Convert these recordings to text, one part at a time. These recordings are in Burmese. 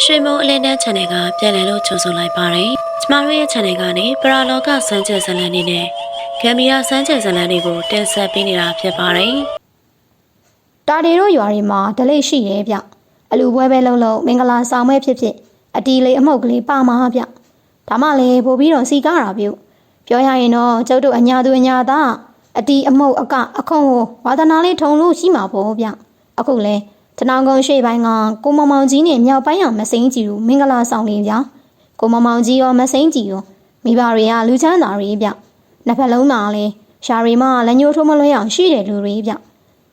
ရွှေမိုးအလင်းတန်း channel ကပြန်လည်လို့ကြိုဆိုလိုက်ပါတယ်။ကျမတို့ရဲ့ channel ကနေပရာလောကစမ်းကြယ်ဇာတ်လမ်းတွေနဲ့ဂမ်ဘီယာစမ်းကြယ်ဇာတ်လမ်းတွေကိုတင်ဆက်ပေးနေတာဖြစ်ပါတယ်။တာဒီတို့ရွာတွေမှာဒလိရှိတယ်ဗျ။အလူပွဲပဲလုံးလုံးမင်္ဂလာဆောင်မဲ့ဖြစ်အတီလေးအမှုတ်ကလေးပါမှာဗျ။ဒါမှလည်းပို့ပြီးတော့စီကားတာပြုပြောရရင်တော့ကျုပ်တို့အညာသူအညာသားအတီအမှုတ်အအခုံးကိုဝါသနာလေးထုံလို့ရှိမှာပေါ့ဗျ။အခုလဲတနောင်ကုန်းရှေ့ပိုင်းကကိုမောင်ကြီးနဲ့မြောက်ပိုင်းအောင်မစိမ့်ကြည့်ဘူးမင်္ဂလာဆောင်လေးဗျာကိုမောင်ကြီးရောမစိမ့်ကြည့်ရောမိဘတွေကလူချမ်းသာတွေဗျနှစ်ဖက်လုံးမှာလဲရှာရီမလက်ညှိုးထိုးမလွှဲအောင်ရှိတယ်လူတွေဗျ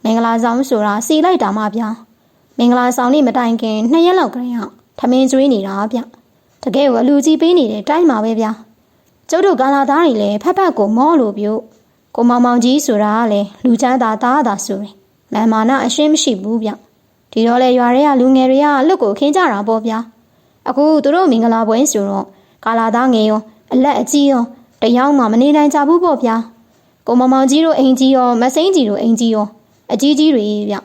မင်္ဂလာဆောင်ဆိုတာစီလိုက်တာမှဗျာမင်္ဂလာဆောင်နေ့မတိုင်ခင်2ရက်လောက်ကလေးအောင်ထမင်းကျွေးနေတာဗျတကယ်ကိုအလူကြီးပေးနေတဲ့တိုင်းမှာပဲဗျာကျုပ်တို့ကာလာသားတွေလည်းဖက်ဖက်ကိုမောလို့ပြုကိုမောင်ကြီးဆိုတာကလည်းလူချမ်းသာသားသာဆိုရင်မာနအရှင်းမရှိဘူးဗျဒီတော့လေရွာတွေကလူငယ်တွေကလွတ်ကိုခင်းကြတာပေါ့ဗျာအခုသူတို့မင်္ဂလာပွဲဆိုတော့ကာလာသားငယ်ရောအလက်အကြီးရောတယောက်မှမနေနိုင်ကြဘူးပေါ့ဗျာကိုမောင်ကြီးတို့အိမ်ကြီးရောမစိမ့်ကြီးတို့အိမ်ကြီးရောအကြီးကြီးတွေဗျ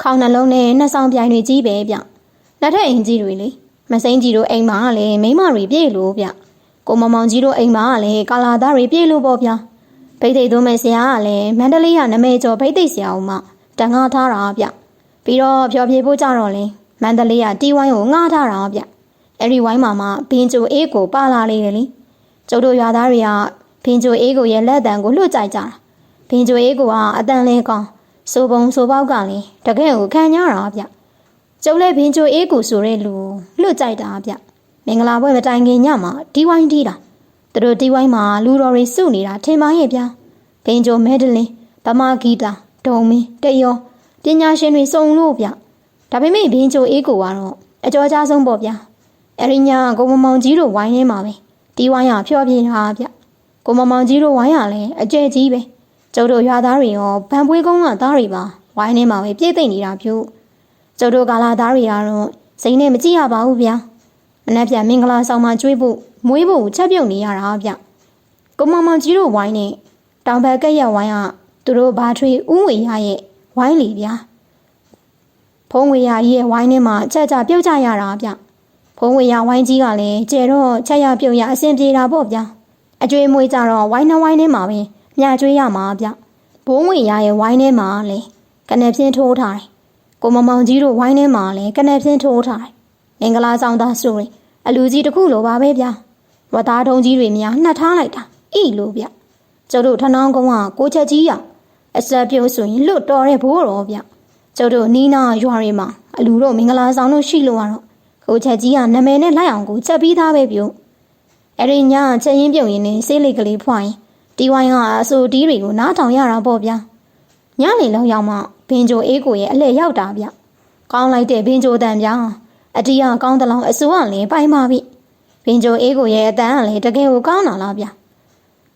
ခေါင်းနှလုံးနဲ့နှစ်ဆောင်ပြိုင်တွေကြီးပဲဗျလက်ထက်အိမ်ကြီးတွေလေမစိမ့်ကြီးတို့အိမ်မှာလည်းမိန်းမတွေပြည့်လို့ဗျကိုမောင်ကြီးတို့အိမ်မှာလည်းကာလာသားတွေပြည့်လို့ပေါ့ဗျာဗိတ်သိက်သွင်းမဲ့ဆရာကလည်းမန္တလေးကနမဲကျော်ဗိတ်သိက်ဆရာဦးမတန်ငါထားတာဗျပြီးတော့ဖြောပြေဖို့ကြတော့လေမန္တလေးကတီးဝိုင်းကိုငှားထားတာဗျအဲ့ဒီဝိုင်းမှာမှဘင်းကျိုအေးကိုပါလာလေတယ်လေကျုပ်တို့ရွာသားတွေကဘင်းကျိုအေးကိုရဲ့လက်တံကိုလွတ်ကြိုက်ကြတာဘင်းကျိုအေးကအတန်လဲကောင်းစိုးပုံစိုးပေါက်ကလည်းတကယ်ကိုခံရတာဗျကျုပ်လည်းဘင်းကျိုအေးကိုဆိုတဲ့လူလွတ်ကြိုက်တာဗျမင်္ဂလာပွဲမတိုင်ခင်ညမှာတီးဝိုင်းတီးတာသူတို့တီးဝိုင်းမှာလူတော်တွေစုနေတာထင်ပါရဲ့ဗျဘင်းကျိုမဲဒလင်းဗမာဂီတာဒုံမင်းတယောပညာရှင်တွေစုံလို့ဗျဒါပေမဲ့ဘင်းကျိုအေးကိုကတော့အကျော်ကြားဆုံးပေါ့ဗျာအရိညာကိုမောင်ကြီးတို့ဝိုင်းထဲမှာပဲတီးဝိုင်းရဖျော်ပြတာဗျကိုမောင်ကြီးတို့ဝိုင်းရလဲအကျဲကြီးပဲကျုပ်တို့ရွာသားတွေရောဗန်ပွေးကုန်းကသားတွေပါဝိုင်းထဲမှာပဲပြည့်သိမ့်နေတာပြုကျုပ်တို့ကာလာသားတွေကတော့စိတ်နဲ့မကြည့်ရပါဘူးဗျာမနှက်ပြန်မင်္ဂလာဆောင်မှကျွေးဖို့မွေးဖို့ချက်ပြုတ်နေရတာဗျကိုမောင်ကြီးတို့ဝိုင်းနဲ့တောင်ဘက်ကက်ရက်ဝိုင်းကသူတို့ဘာထွေးဥဝေရရဲ့ဝိုင်းလီဗျာဖုံးဝေရကြီးရဲ့ဝိုင်းထဲမှာချက်ကြပြုတ်ကြရတာဗျဖုံးဝေရဝိုင်းကြီးကလည်းကျဲတော့ချက်ရပြုတ်ရအဆင်ပြေတာပေါ့ဗျာအကျွေးမွေးကြတော့ဝိုင်းနှဝိုင်းထဲမှာပဲမြကျွေးရမှာဗျဘုံဝေရရဲ့ဝိုင်းထဲမှာလေကနေပြင်းထိုးထားတယ်ကိုမောင်ကြီးတို့ဝိုင်းထဲမှာလည်းကနေပြင်းထိုးထားတယ်မင်္ဂလာဆောင်သားဆိုရင်အလူကြီးတစ်ခုလိုပါပဲဗျဝတ်သားထုံးကြီးတွေများနှက်ထားလိုက်တာဣလိုဗျကျုပ်တို့ထနောင်းကုန်းကကိုချက်ကြီးရအဆက်ပြုတ်ဆိုရင်လွတ်တော်တဲ့ဘိုးတော်ဗျကျုပ်တို့နီးနာရွာတွေမှာအလူတို့မင်္ဂလာဆောင်တို့ရှိလို့ကတော့ကိုချက်ကြီးကနာမည်နဲ့လိုက်အောင်ကိုချက်ပြီးသားပဲပြုအဲ့ဒီညချက်ရင်ပြုတ်ရင်နဲ့ဆေးလိတ်ကလေးဖွာရင်တီဝိုင်းကအဆိုတီးတွေကိုနားထောင်ရတာပေါ့ဗျာညနေလောက်ရောက်မှဘင်းကျိုအေးကိုရဲ့အလှည့်ရောက်တာဗျကောင်းလိုက်တဲ့ဘင်းကျိုတန်ဗျာအတီးကကောင်းတလောင်အဆိုးကလည်းပိုင်ပါပြီဘင်းကျိုအေးကိုရဲ့အတန်ကလည်းတကယ်ကိုကောင်းလာလားဗျ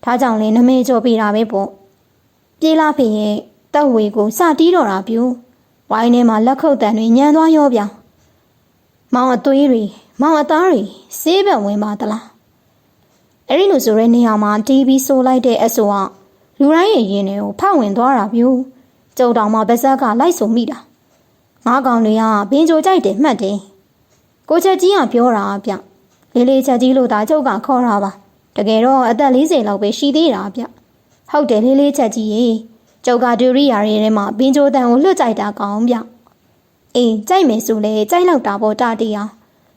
ဒါကြောင့်လည်းနမဲကြောပေးတာပဲပေါ့ပြေးလာဖေရဲ့တက်ဝေကိုစတီးတော့တာပြူဝိုင်းထဲမှာလက်ခုပ်တန်တွေညံသွားရောဗျမောင်အသွေးတွေမောင်အသားတွေဆေးဘက်ဝင်ပါသလားအဲ့ဒီလိုဆိုရဲနေရာမှာတီးပြီးဆိုလိုက်တဲ့အဆိုကလူတိုင်းရဲ့ရင်တွေကိုဖောက်ဝင်သွားတာပြူကျုံတောင်မှပါဇက်ကလိုက်ဆိုမိတာငါးကောင်တွေကဘင်းကြိုကြိုက်တယ်မှတ်တယ်ကိုချက်ကြီးကပြောတာဗျလေးလေးချက်ကြီးလို့သာကျုပ်ကခေါ်တာပါတကယ်တော့အသက်40လောက်ပဲရှိသေးတာဗျဟုတ်တယ်လေးလေးချက်ကြီးရေကျုပ်ကဒူရိယာတွေထဲမှာဘင်းကြိုတန်ကိုလွတ်ကြိုက်တာကောင်းဗျအေးကြိုက်မယ်ဆိုလေကြိုက်လောက်တာပေါ့တာတီယာ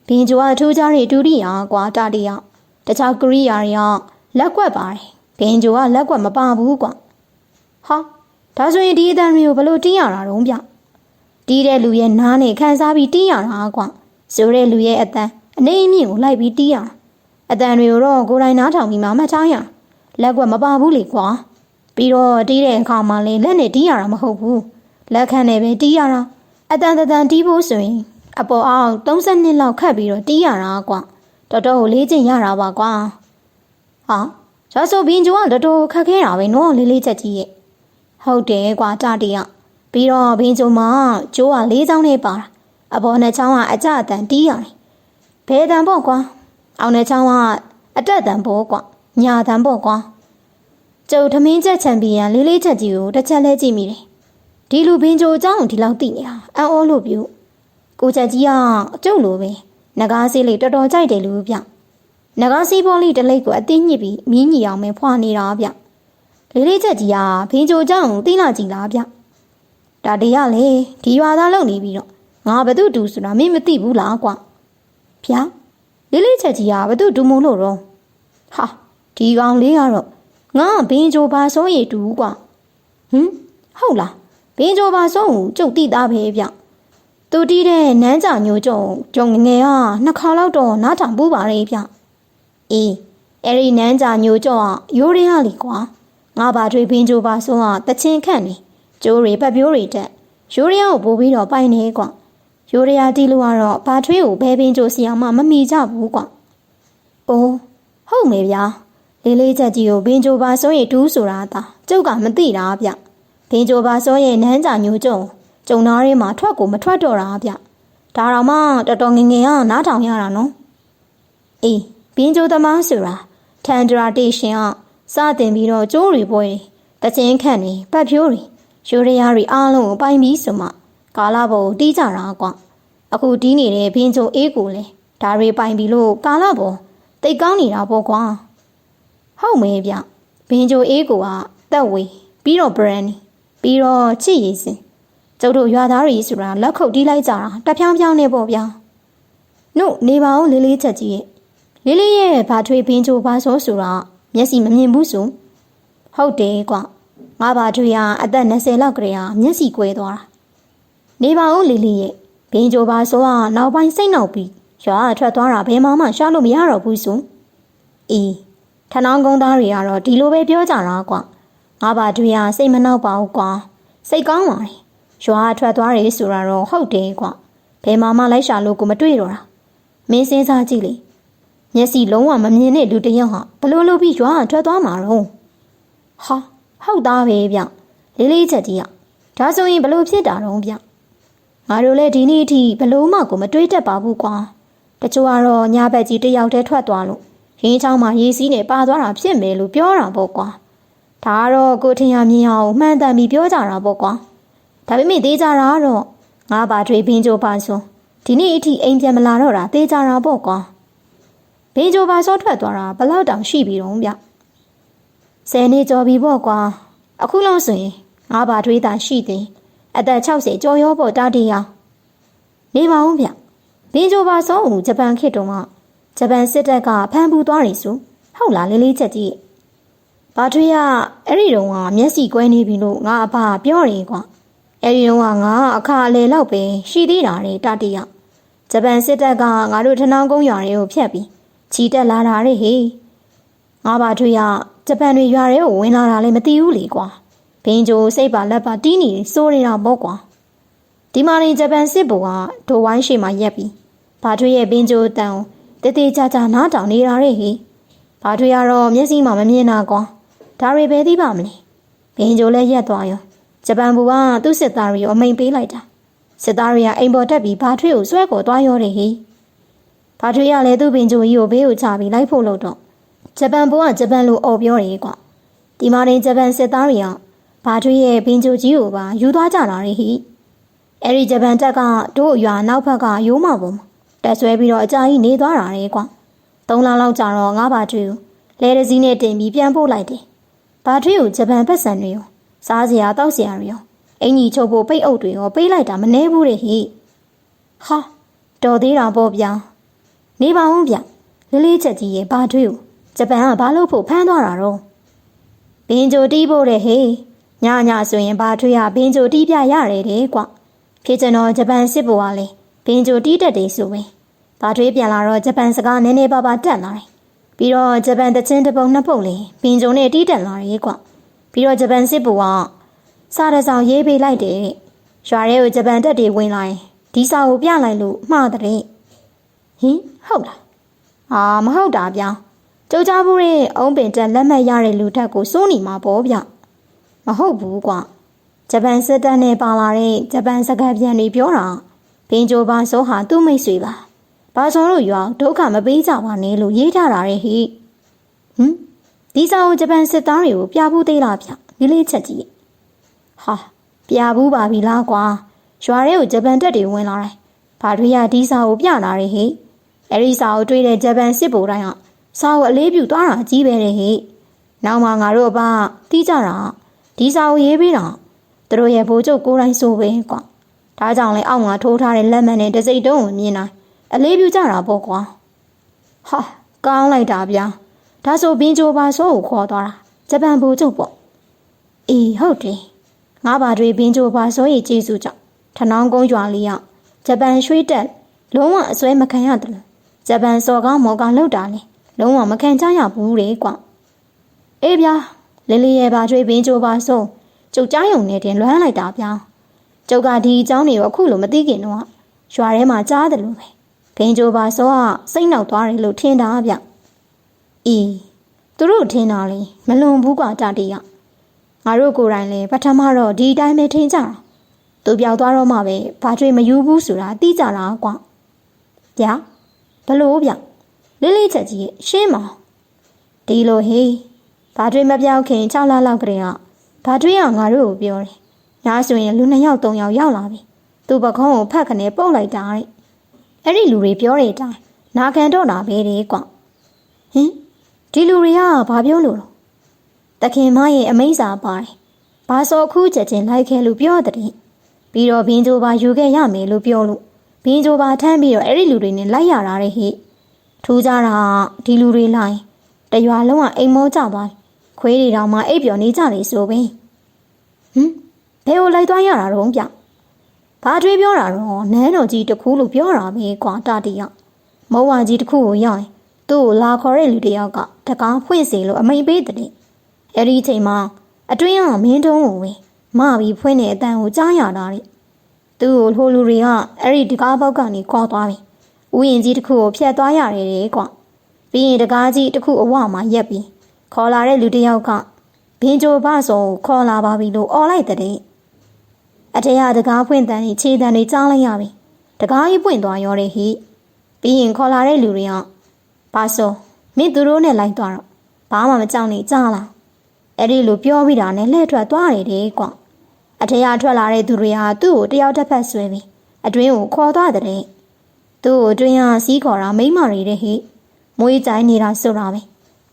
ဘင်းကြိုကထူးခြားတဲ့ဒူရိယာကွာတာတီယာတခြားကရိယာတွေကလက်ကွက်ပါတယ်ဘင်းကြိုကလက်ကွက်မပါဘူးကွာဟာဒါဆိုရင်ဒီအတန်တွေကိုဘလို့တီးရတာတုံးဗျတီးတဲ့လူရဲ့နားနဲ့ခံစားပြီးတီးရတာကွာဆိုတဲ့လူရဲ့အတန်အနေအမြင့်ကိုလိုက်ပြီးတီးရအတန်တွေကိုတော့ကိုယ်တိုင်နားထောင်ပြီးမှမှတ်ထားရလက်ကွက်မပါဘူးလေကွာပြီးတော့တီးတဲ့အခါမှာလည်းလက်နဲ့တီးရတာမဟုတ်ဘူးလက်ခံနဲ့ပဲတီးရတာအတန်တီးဖို့ဆိုရင်အပေါ်အောက်32လောက်ခတ်ပြီးတော့တီးရတာကွာတော်တော်ကိုလေးကျင့်ရတာပါကွာဟာဒါဆိုဘင်းကျိုးကတော်တော်ခက်ခဲတာပဲနော်လေးလေးချက်ကြီးရဲ့ဟုတ်တယ်ကွာတာတီးရပြီးတော့ဘင်းကျိုးမှာကျိုးက၄ချောင်းနဲ့ပါတာအပေါ်နှစ်ချောင်းကအကြအတန်တီးရတယ်ဘယ်တန်ပေါ့ကွာအောက်နှစ်ချောင်းကအတက်တန်ပေါ့ကွာညာတန်ပေါ့ကွာကျုပ်ထမင်းချက်ချန်ပီယံလေးလေးချက်ကြီးကိုတစ်ချက်လဲကြည့်မိတယ်ဒီလူဘင်းကျိုးအကြောင်းဒီလောက်သိနေတာအံ့ဩလို့ပြုကိုချက်ကြီးကကျုပ်လိုပဲ နဂါးစီးလေးတော်တော်ကြိုက်တယ်လို့ဗျနဂါးစီးဘောလေးတစ်လိပ်ကိုအသိညစ်ပြီးမီးညီအောင်ပဲဖွာနေတာဗျလေးလေးချက်ကြီးကဘင်းချိုကြောင့်သိလာကြည့်လားဗျဒါတည်းရလေဒီရွာသားလုံနေပြီးတော့ငါဘသူတူဆိုတာမင်းမသိဘူးလားကွာဗျာလေးလေးချက်ကြီးကဘသူတူမို့လို့တော့ဟာဒီကောင်လေးကတော့ငါဘင်းချိုပါစိုးရည်တူကွာဟုတ်လားဘင်းချိုပါစိုးကိုကျုပ်တိသားပဲဗျသူတီးတဲ့နန်းကြညိုကြုံငယ်ကနှစ်ခါလောက်တော့နားထောင်ပူပါလေဗျအေးအဲ့ဒီနန်းကြညိုကရိုးရင်းရလီကွာငါဘာတွေဘင်းချိုပါစိုးကတချင်းခန့်နေကျိုးတွေပတ်ပြိုးတွေတက်ရိုးရင်းကိုပို့ပြီးတော့ပိုင်နေကွာရိုးရတီးလို့ကတော့ဘာထွေးကိုဘဲဘင်းချိုစီအောင်မမီကြဘူးကွာအိုးဟုတ်မေဗျာလေးလေးချက်ကြီးကိုဘင်းချိုပါစိုးရဲ့တူးဆိုတာတာကျုပ်ကမသိတာဗျဘင်းချိုပါစိုးရဲ့နန်းကြညိုကြုံသားထဲမှာထွက်ကိုမထွက်တော့တာဗျဒါတော့မှတော်တော်ငငယ်ကနားထောင်ရတာနော်အေးဘင်းချိုသမားဆိုတာထန်ဒရာတေရှင်ကစတင်ပြီးတော့ကျိုးတွေပွဲတချင်းခန့်နေပတ်ဖြိုးတွေရိုးရတွေအားလုံးကိုပိုင်ပြီးဆိုမှကာလဘုံတီးကြတာကွာအခုတီးနေတဲ့ဘင်းချိုအေးကိုလေဒါတွေပိုင်ပြီးလို့ကာလဘုံတိတ်ကောင်းနေတာပေါ့ကွာဟုတ်မေဗျဘင်းချိုအေးကိုကတက်ဝေးပြီးတော့ brand ပြီးတော့ချစ်ရည်စင်ကျုပ်တို့ရွာသားတွေဆိုတာလက်ခုပ်တီးလိုက်ကြတာတဖြောင်းဖြောင်းနေပေါ့ဗျာနှုတ်နေပါဦးလေးလေးချက်ကြီးရဲ့လေးလေးရဲ့ဘာထွေးဘင်းချိုဘာဆိုဆိုတာမျက်စိမမြင်ဘူးဆိုဟုတ်တယ်ကွာငါဘာထွေးကအသက်20လောက်ကလေးဟာမျက်စိကွဲသွားတာနေပါဦးလေးလေးရဲ့ဘင်းချိုဘာဆိုကနောက်ပိုင်းစိတ်နောက်ပြီးရွာထွက်သွားတာဘယ်မှရှာလို့မရတော့ဘူးဆိုအေးထနောင်းကုန်းသားတွေကတော့ဒီလိုပဲပြောကြတာကွာငါဘာထွေးကစိတ်မနှောက်ပါဘူးကွာစိတ်ကောင်းပါတယ်ရွာထွက်သွားတယ်ဆိုတာတော့ဟုတ်တယ်ကွာဘယ်မှလိုက်ရှာလို့ကိုမတွေ့တော့တာမင်းစဉ်းစားကြည့်လေမျက်စိလုံးဝမမြင်တဲ့လူတစ်ယောက်ဟာဘလို့လို့ပြီးရွာထွက်သွားမှာတော့ဟာဟုတ်သားပဲဗျလေးလေးချက်ကြီးကဒါဆိုရင်ဘလို့ဖြစ်တာတော့ဗျငါတို့လည်းဒီနေ့အထိဘလို့မှကိုမတွေးတတ်ပါဘူးကွာတချို့ကတော့ညဘက်ကြီးတစ်ယောက်တည်းထွက်သွားလို့ရင်းချောင်းမှာရေစီးနေပါသွားတာဖြစ်မယ်လို့ပြောတာပေါ့ကွာဒါကတော့ကိုထင်ရမြင်အောင်မှန်တမ်းပြီးပြောကြတာပေါ့ကွာဒါပေမဲ့သေးကြတာတော့ငါဘာတွေဘင်းချိုပါဆိုဒီနေ့အထိအိမ်ပြန်မလာတော့တာသေးကြတာပေါ့ကွာဘင်းချိုပါဆိုထွက်သွားတာဘလောက်တောင်ရှိပြီတော့ဗျ10နှစ်ကျော်ပြီပေါ့ကွာအခုလောက်ဆိုရင်ငါဘာတွေတာရှိသေးအသက်60ကျော်ရောပေါ့တားတရားနေပါဦးဗျဘင်းချိုပါဆိုကိုဂျပန်ခေတ်တုန်းကဂျပန်စစ်တပ်ကဖမ်းပူသွားတယ်ဆိုဟုတ်လားလေးလေးချက်ကြီးဘာတွေကအဲ့ဒီတုန်းကမျက်စိကွဲနေပြီလို့ငါအဖပြောတယ်ကွာအဲ့ဒီတော့ငါအခါအလေလောက်ပဲရှိသေးတာလေတတိယဂျပန်စစ်တပ်ကငါတို့ထနောင်းကုန်းရွာတွေကိုဖျက်ပြီးချီတက်လာတာလေဟေးငါဘာထွေးကဂျပန်တွေရွာတွေကိုဝင်လာတာလည်းမသိဘူးလေကွာဘင်းချိုစိတ်ပါလက်ပါတီးနေစိုးနေတာပေါ့ကွာဒီမှာနေဂျပန်စစ်ဘုံကဒိုဝိုင်းရှိမှရက်ပြီးဘာထွေးရဲ့ဘင်းချိုတန်တေးသေးချာချာနားတောင်နေတာလေဟေးဘာထွေးကတော့မျက်စိမှမမြင်တာကွာဒါတွေပဲသိပါမလဲဘင်းချိုလည်းရက်သွားရောဂျပန်ဘူကသူ့စစ်သားတွေကိုအမိန်ပေးလိုက်တာစစ်သားတွေကအိမ်ပေါ်တက်ပြီးဘာထွေးကိုဆွဲခေါ်သွားရောတယ်ဟိဘာထွေးကလည်းသူ့ပင်ချိုကြီးကိုဘေးကိုချပြီးလိုက်ဖို့လို့တော့ဂျပန်ဘူကဂျပန်လိုအော်ပြောတယ်ကွာဒီမှာနေဂျပန်စစ်သားတွေကဘာထွေးရဲ့ပင်ချိုကြီးကိုပါယူသွားကြတာလေဟိအဲ့ဒီဂျပန်တပ်ကတို့ရွာနောက်ဘက်ကရိုးမပုံတက်ဆွဲပြီးတော့အကြာကြီးနေသွားတာလေကွာ3လလောက်ကြာတော့ငါဘာထွေးကိုလဲတစည်းနဲ့တင်ပြီးပြန်ပို့လိုက်တယ်ဘာထွေးကိုဂျပန်ဖက်ဆန်တွေကိုစားစရာတောက်စရာတွေရောအင်ကြီးချုပ်ဖို့ပိတ်အုပ်တွေရောပေးလိုက်တာမနှဲဘူးတဲ့ဟိဟာတော်သေးတာပေါ့ဗျာနေပါဦးဗျလေးလေးချက်ကြီးရဲ့ဘာထွေးကိုဂျပန်ကဘာလို့ဖို့ဖမ်းသွားတာတော့ဘင်းချိုတီးဖို့တဲ့ဟေးညဆိုရင်ဘာထွေးကဘင်းချိုတီးပြရတယ်တဲ့ကွဖြစ်ကျွန်တော်ဂျပန်စစ်ဘိုကလေဘင်းချိုတီးတက်တယ်ဆိုပဲဘာထွေးပြန်လာတော့ဂျပန်စကားနည်းနည်းပါးပါတက်လာတယ်ပြီးတော့ဂျပန်တချင်းတစ်ပုံနှစ်ပုတ်လေဘင်းချိုနဲ့တီးတက်လာတယ်ကွပြီးတော့ဂျပန်စစ်ဘိုကစားရဆောင်ရေးပေးလိုက်တယ်ရွာထဲကိုဂျပန်တပ်တွေဝင်လာရင်ဒီစာကိုပြလိုက်လို့မှားတဲ့ဟင်ဟုတ်လားမဟုတ်တာဗျာကြိုးကြားဘူးတဲ့အုံးပင်တက်လက်မှတ်ရတဲ့လူထက်ကိုစိုးနေမှာပေါ့ဗျမဟုတ်ဘူးကွာဂျပန်စစ်တပ်နဲ့ပါလာတဲ့ဂျပန်စကားပြန်တွေပြောတာဘင်းချိုပါဆိုဟာသူ့မိတ်ဆွေပါဘာဆိုလို့ရွာဒုက္ခမပေးကြပါနဲ့လို့ရေးထားတာရဲ့ဟိဒီစာကိုဂျပန်စစ်သားတွေကိုပြဘူးသေးလားဗျလေးလေးချက်ကြီးဟာပြဘူးပါပြီလားကွာရွာထဲကိုဂျပန်တပ်တွေဝင်လာတယ်ဘာတွေရဒီစာကိုပြလာတယ်ဟိ အဲဒီစာအုပ်တွေ့တဲ့ဂျပန်စစ်ဗိုလ်တိုင်းကစာအုပ်အလေးပြုသွားတာကြီးပဲတဲ့ဟိနောက်မှငါတို့အဘတီးကြတာဒီစာအုပ်ရေးပေးတာသူတို့ရဲ့ဗိုလ်ချုပ်ကိုယ်တိုင်ဆိုပဲကွာဒါကြောင့်လဲအောက်ငါထိုးထားတဲ့လက်မှတ်နဲ့တစိမ့်တုံးကိုမြင်နိုင်အလေးပြုကြတာပေါ့ကွာဟာကောင်းလိုက်တာဗျာဒါဆိုဘင်းချိုပါဆိုးကိုခေါ်သွားတာဂျပန်ဗိုလ်ချုပ်ပေါ့အေးဟုတ်တယ်ငါဘာတွေဘင်းချိုပါဆိုးရဲ့ကျေးဇူးကြောင့်ထနောင်းကုန်းရွာလေးရောက်ဂျပန်ရွှေတက်လုံးဝအစွဲမခံရတယ်လို့ဂျပန်စော်ကားမော်ကားလောက်တာလေလုံးဝမခံကြရဘူးလေကွာအေးဗျာလင်းလေးရဲ့ဘာတွေဘင်းချိုပါဆိုးကျုပ်ကြားယုံနေတင်လွမ်းလိုက်တာဗျာကျုပ်ကဒီအကြောင်းတွေကိုအခုလိုမသိခင်တော့ရွာထဲမှာကြားတယ်လို့ပဲဘင်းချိုပါဆိုးကစိတ်နောက်သွားတယ်လို့ထင်တာဗျအေးသူတို့ထင်တာလေမလွန်ဘူးကွာတတိယငါတို့ကိုယ်တိုင်လည်းပထမတော့ဒီအတိုင်းပဲထင်ကြတာသူပြောက်သွားတော့မှပဲဘာတွေမယူဘူးဆိုတာသိကြတာကွာဗျာဘလို့ဗျလေးလေးချက်ကြီးရဲ့ရှင်းမောင်ဒီလိုဟေးဘာတွေမပြောက်ခင်6လလောက်ကတည်းကဘာတွေကငါတို့ကိုပြောတယ်ညာဆိုရင်လူ2ယောက်3ယောက်ရောက်လာပြီသူပခုံးကိုဖတ်ခနဲ့ပုတ်လိုက်တာတဲ့အဲ့ဒီလူတွေပြောတဲ့အတိုင်းနာခံတော့တာပဲတဲ့ကွာဟင်ဒီလူတွေကဘာပြောလို့လဲတခင်မရဲ့အမိန့်စာပါတယ်ဘာစော်ခုချက်ချင်းလိုက်ခဲလို့ပြောတဲ့ပြီးတော့ဘင်းချိုပါယူခဲ့ရမယ်လို့ပြောလို့ဘင်းချိုပါထမ်းပြီးတော့အဲ့ဒီလူတွေနဲ့လိုက်ရတာတဲ့ဟိထူးကြတာဒီလူတွေလိုက်တရွာလုံးကအိမ်မောကြသွားခွေးတွေတောင်မှအိပ်ပျော်နေကြတယ်ဆိုပဲဟင်ဘယ်ကိုလိုက်သွားရတာတော့ဗျဘာတွေပြောတာတော့နန်းတော်ကြီးတစ်ခုလို့ပြောတာပဲကွာတတိယမုံဝါကြီးတစ်ခုကိုရောက်ရင်သူ့ကိုလာခေါ်တဲ့လူတယောက်ကတကားဖွင့်စေလို့အမိန်ပေးတဲ့အဲ့ဒီအချိန်မှာအတွင်းကမင်းတုံးကိုပဲမပြီးဖွင့်တဲ့အတန်ကိုကြားရတာတဲ့သူ့ကိုဟိုလူတွေကအဲ့ဒီတကားပေါက်ကနေခေါ်သွားပြီဥယျာဉ်ကြီးတစ်ခုကိုဖျက်သွားရတယ်တဲ့ကွာပြီးရင်တကားကြီးတစ်ခုအဝမှာရက်ပြီးခေါ်လာတဲ့လူတယောက်ကဘင်းချိုဘဆိုခေါ်လာပါပြီလို့အော်လိုက်တဲ့အထက်ကတကားဖွင့်တန်ကြီးခြေတန်တွေကြားလိုက်ရပြီတကားကြီးပွင့်သွားရောတဲ့ဟိပြီးရင်ခေါ်လာတဲ့လူတွေကဘာဆိုမင်းသူတို့နဲ့လိုက်သွားတော့ဘာမှမကြောက်နေကြားလားအဲ့ဒီလိုပြောပြီးတာနဲ့လှည့်ထွက်သွားတယ်တဲ့ကွာအထက်ကထွက်လာတဲ့သူတွေကသူ့ကိုတယောက်တစ်ဖက်ဆွဲပြီးအတွင်းကိုခေါ်သွားတဲ့သူ့ကိုအတွင်းကစီးခေါ်တာမိမတွေတဲ့ဟိမွေးကြိုင်နေတာဆိုတာပဲ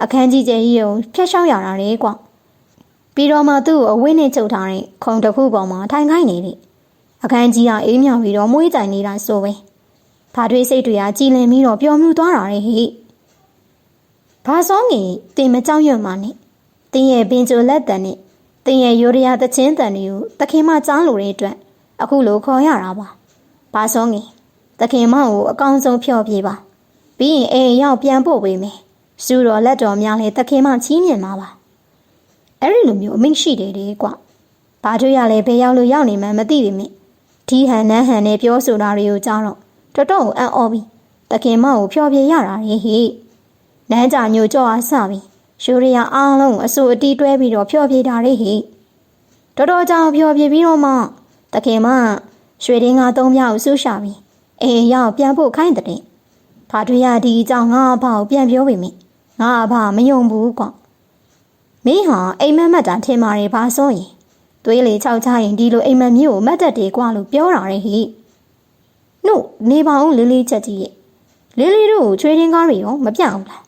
အခန်းကြီးကျယ်ကြီးကိုဖျက်ရှောက်ရတာတဲ့ကွာပြီးတော့မှသူ့ကိုအဝင်းနဲ့ချုပ်ထားတဲ့ခုံတစ်ခုပေါ်မှာထိုင်ခိုင်းနေတဲ့အခန်းကြီးကအေးမြပြီးတော့မွေးကြိုင်နေတာဆိုပဲဘာတွေစိတ်တွေကကြည်လင်ပြီးတော့ပျော်မြူသွားတာတဲ့ဟိဘာစောငင်တင်မကြောက်ရွံ့မှနဲ့တင်ရဲ့ပင်ချိုလက်တန်နဲ့တင်ရဲ့ရိုးရရသချင်းတန်တွေကိုတခင်မကြားလို့တဲ့အတွက်အခုလိုခေါ်ရတာပါဘာစောငင်တခင်မကိုအကောင်းဆုံးဖျော်ပြပါပြီးရင်အိမ်ရောက်ပြန်ပို့ပေးမယ်စူတော်လက်တော်များလဲတခင်မချီးမြှင့်ပါပါအဲ့ဒီလိုမျိုးအမိန့်ရှိတယ်တဲ့ကွာဘာတို့ရလဲဘယ်ရောက်လို့ရောက်နေမှမသိပေမဲ့ဒီဟန်နန်းဟန်နဲ့ပြောဆိုတာတွေကိုကြားတော့တော်တော်အံ့ဩပြီးတခင်မကိုဖျော်ပြရတာဟိနန်းကြညိုကြောအားစပြီးရှိုးရရအားလုံးအဆူအတီးတွဲပြီးတော့ဖျော်ပြတာဟိတော်တော်ကြောင်ဖျော်ပြပြီးတော့မှတခင်မရွှေတင်းကား3ပြားကိုဆူရှာပြီးအိမ်ရောက်ပြန်ဖို့ခိုင်းတဲ့ဘာတွေရဒီအကြောင်းငါအဖေကိုပြန်ပြောပေမဲ့ငါအဖေမယုံဘူးကွာမင်းဟာအိမ်မက်မက်တာထင်မာတယ်ဘာဆိုရင်သွေးလေ6ချရင်ဒီလိုအိမ်မက်မျိုးကိုမတ်တက်တယ်ကွာလို့ပြောတာဟိနှုတ်နေပါဦးလေးလေးချက်ကြီးရဲ့လေးလေးတို့ကိုချွေးတင်းကားတွေရောမပြအောင်လား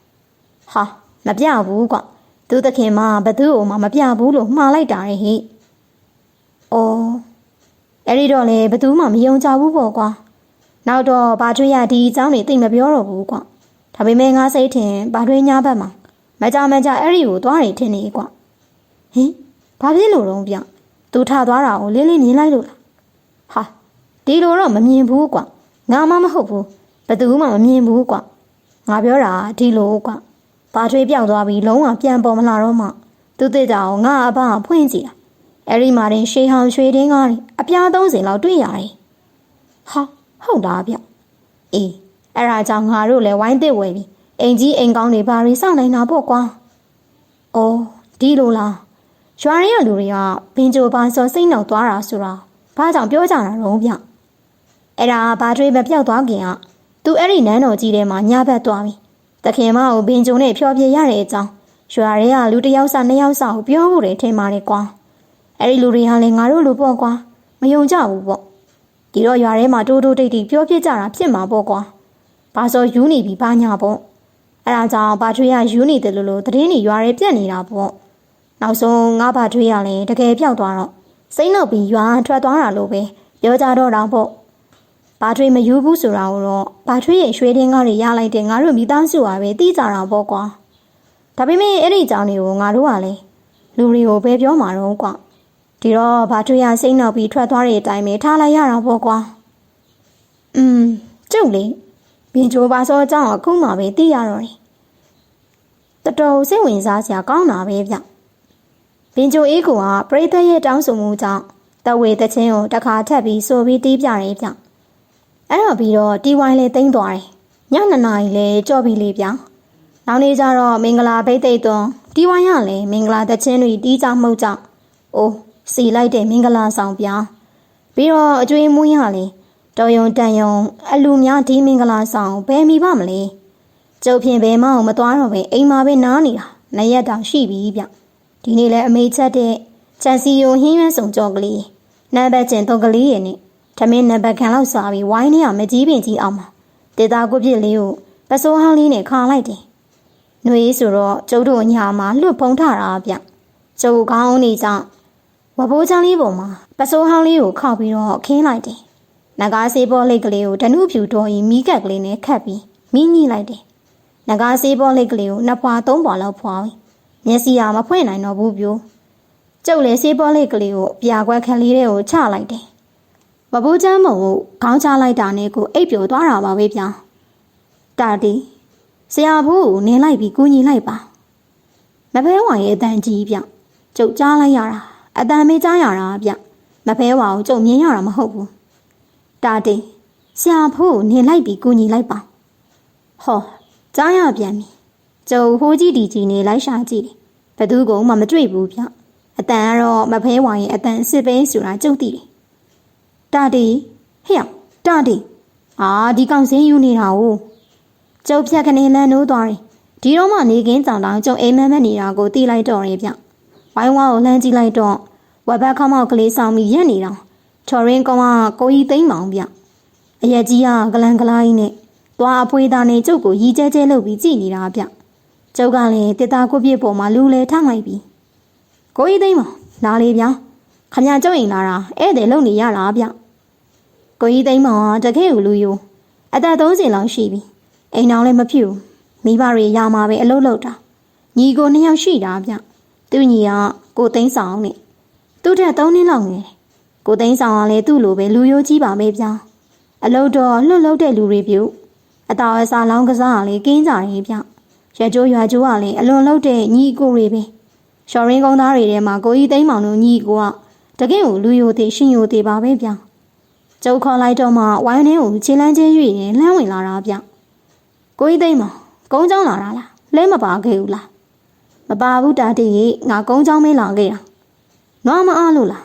ဟာမပြဘူးကွာသူသခင်မဘသူ့ကိုမှမပြဘူးလို့မှားလိုက်တာဟိအော်အဲ့ဒီတော့လေဘသူမှမယုံကြဘူးပေါ့ကွာနောက်တော့ဘာတွေရဒီအကြောင်းတွေသိမပြောတော့ဘူးကွာဒါပေမဲ့ငါစိတ်ထင်ဘာတွေညာဘက်မှာမကြအဲ့ဒီကိုသွားနေထင်နေကွာဟင်ဘာဖြစ်လို့တော့ဗျသူထသွားတာကိုလေးလေးမြင်လိုက်လို့လားဟာဒီလိုတော့မမြင်ဘူးကွာငါမှမဟုတ်ဘူးဘသူမှမမြင်ဘူးကွာငါပြောတာဒီလိုကွာဘာတွေပြောက်သွားပြီးလုံးဝပြန်ပေါ်မလာတော့မှသူသိကြအောင်ငါအဘဖွင့်ကြည့်တာအဲ့ဒီမှာတင်ရှေးဟောင်ရွှေတင်းကားအပြား30လောက်တွေ့ရတယ်ဟာဟုတ်လားဗျအေးအဲ့ဒါကြောင့်ငါတို့လည်းဝိုင်းတစ်ဝယ်ပြီးအိမ်ကြီးအိမ်ကောင်းတွေဘာတွေစောင့်နေတာပေါ့ကွာအော်ဒီလိုလားရွာရင်းကလူတွေကဘင်းချိုပါစောစိတ်နောက်သွားတာဆိုတာဘာကြောင့်ပြောကြတာတော့ဗျအဲ့ဒါဘာတွေမပြောက်သွားခင်ကသူအဲ့ဒီနန်းတော်ကြီးထဲမှာညဘက်သွားပြီတခင်မကိုဘင်းချိုနဲ့ဖျော်ပြရတဲ့အကြောင်းရွာရဲကလူတစ်ယောက်စ2ယောက်စကိုပြောဖို့တယ်ထင်ပါတယ်ကွာအဲ့ဒီလူတွေဟာလည်းငါတို့လူပေါ့ကွာမယုံကြဘူးပေါ့ဒီတော့ရွာထဲမှာတိုးတိုးတိတ်တိတ်ပြောပြကြတာဖြစ်မှာပေါ့ကွာ ဘာစောယူနေပြီဘာညာပေါ့အဲ့ဒါကြောင့်ဘာထွေးရယူနေတယ်လို့သတင်းတွေရွာရဲပြက်နေတာပေါ့နောက်ဆုံးငါဘာထွေးရလည်းတကယ်ပြောက်သွားတော့စိမ့်လောက်ပြီးရွာထွက်သွားတာလို့ပဲပြောကြတော့တောင်ပေါ့ဘာထွေးမယူဘူးဆိုတာကိုတော့ဘာထွေးရဲ့ရွှေတင်းကားတွေရလိုက်တဲ့ငါတို့မိသားစုကပဲသိကြတာပေါ့ကွာဒါပေမဲ့အဲ့ဒီကြောင်တွေကိုငါတို့ကလည်းလူတွေကိုပဲပြောမှာတော့ကွာဒီတော့ဘာထွေးရစိမ့်လောက်ပြီးထွက်သွားတဲ့အတိုင်းပဲထားလိုက်ရတာပေါ့ကွာကျုပ်လေဘင်ချိုဘာစောအကြောင်းအခုမှပဲသိရတော့တယ်တော်စိတ်ဝင်စားစရာကောင်းတာပဲဗျဘင်ချိုအေးကပရိသတ်ရဲ့တောင်းဆိုမှုကြောင့်တဝေတချင်းကိုတစ်ခါထပ်ပြီးဆိုပြီးတီးပြတယ်ဗျအဲ့တော့ပြီးတော့တီဝိုင်းလေးသိမ့်သွားတယ်ည2 နာရီလဲကြော့ပြီးလေဗျနောက်နေ့ကျတော့မင်္ဂလာဘိတ်သိက်သွန်တီဝိုင်းရလဲမင်္ဂလာတချင်းတွေတီးကြမှုကြောင့်အိုးစီလိုက်တဲ့မင်္ဂလာဆောင်ပြောင်းပြီးတော့အကျွေးမွေးရလဲတော်ယုံတန်ယုံအလူများဒီမင်္ဂလာဆောင်ဘယ်မိပါမလဲကျုပ်ဖြင့်ဘယ်မှမသွားတော့ပဲအိမ်မှာပဲနားနေတာနှစ်ရက်တောင်ရှိပြီဗျဒီနေ့လဲအမေချက်တဲ့ချန်စီယိုဟင်းရွန်းစုံကြော့ကလေးနံပါတ်ကျင်တော့ကလေးရဲ့နဲ့ထမင်းနံပါတ်ခံလောက်စားပြီးဝိုင်းနေရမကြီးပင်ကြီးအောင်မှာတေတာကိုပြစ်လေးကိုပစိုးဟောင်းလေးနဲ့ခါလိုက်တယ်။နှွေးဆိုတော့ကျုပ်တို့ညာမှာလွတ်ဖုံးထတာဗျ။ကျုပ်ကောင်းနေကြောင့်ဝဘိုးချမ်းလေးပေါ်မှာပစိုးဟောင်းလေးကိုခောက်ပြီးတော့ခင်းလိုက်တယ်။နဂါးဆေးဘောလိတ်ကလေးကိုဓနုဖြူတော်ရင်မီးကက်ကလေးနဲ့ခတ်ပြီးမီးညှိလိုက်တယ်။နဂါးဆေးဘောလိတ်ကလေးကို2 ဖွာ 3 ဖွာလောက်ဖွာပြီးမျက်စိမဖွင့်နိုင်တော့ဘူးပြို။ကျုပ်လည်းဆေးဘောလိတ်ကလေးကိုပြာခွက်ခက်လေးတွေကိုချလိုက်တယ်။ဝဘိုးချမ်းမုံကိုခေါင်းချလိုက်တာနဲ့ကိုအိပ်ပျော်သွားတာပါပဲဗျာ။တာတီဆရာဘူးကိုနင်းလိုက်ပြီးကူညီလိုက်ပါမဖဲဝါရဲ့အတန်ကြီးဗျကျုပ်ကြားလိုက်ရတာအတန်မေးကြားရတာဗျမဖဲဝါကိုကျုပ်မြင်ရတာမဟုတ်ဘူးတာတေဆရာဘူးကိုနင်းလိုက်ပြီးကူညီလိုက်ပါဟောကြားရပြန်ပြီကျုပ်ဟိုးကြီးဒီကြီးနေလိုက်ရှာကြည့်တယ်ဘယ်သူကမှမတွေ့ဘူးဗျအတန်ကတော့မဖဲဝါရဲ့အတန်စစ်ပဲဆိုတာကျုပ်သိတယ်တာတေဟဲ့တာတေဒီကောင်စင်းယူနေတာကိုကျုပ်ဖြတ်ကနေလန်နိုးသွားတယ်ဒီတော့မှနေကင်းကြောင်တောင်ကျုပ်အိမ်မက်မက်နေတာကိုတီးလိုက်တော့တယ်ဗျဝိုင်းဝါကိုလှမ်းကြည့်လိုက်တော့ဝက်ဘက်ခေါမောက်ကလေးဆောင်ပြီးရက်နေတော့ချော်ရင်းကောင်ကကိုကြီးသိမ့်မောင်ဗျအရက်ကြီးကဂလန်ဂလာကြီးနဲ့သွားအဖွေးသားနဲ့ကျုပ်ကိုရီကျဲကျဲလုပ်ပြီးကြည့်နေတာဗျကျုပ်ကလည်းတစ်သားကိုပြစ်ပေါ်မှာလူလဲထားလိုက်ပြီကိုကြီးသိမ့်မောင်လာလေဗျခမကျုပ်အိမ်လာတာဧည့်သည်လုံနေရတာဗျကိုကြီးသိမ့်မောင်ကတကယ်ကိုလူယိုအသက်30လောက်ရှိပြီအိမ်အောင်လည်းမဖြစ်ဘူးမိဘတွေရမှာပဲအလုပ်လုပ်တာညီကို2 ယောက်ရှိတာဗျသူညီကကိုသိန်းဆောင်နဲ့သူ့ထက်3 နှစ်လောက်ငယ်တယ်ကိုသိန်းဆောင်ကလည်းသူ့လိုပဲလူရိုးကြီးပါပဲဗျအလုပ်တော့လှုပ်လှုပ်တဲ့လူတွေပြုအတော်အစားလောင်းကစားကလည်းကင်းကြတယ်ဗျရွကျိုးကလည်းအလွန်လှုပ်တဲ့ညီကိုတွေပဲရှော်ရင်းကုန်းသားတွေထဲမှာကိုကြီးသိန်းမောင်တို့ညီကိုကတကယ်ကိုလူရိုးသေးရှင်ရိုးသေးပါပဲဗျကျုပ်ခေါ်လိုက်တော့မှဝိုင်းထဲကိုခြေလန်းချင်းရွေ့ရင်လှမ်းဝင်လာတာဗျကိုကြီးသိမ့်မကုန်းချောင်းလာတာလားလဲမပါခဲ့ဘူးလားမပါဘူးတာတီငါကုန်းချောင်းမင်းလာခဲ့တာနွားမအားလို့လား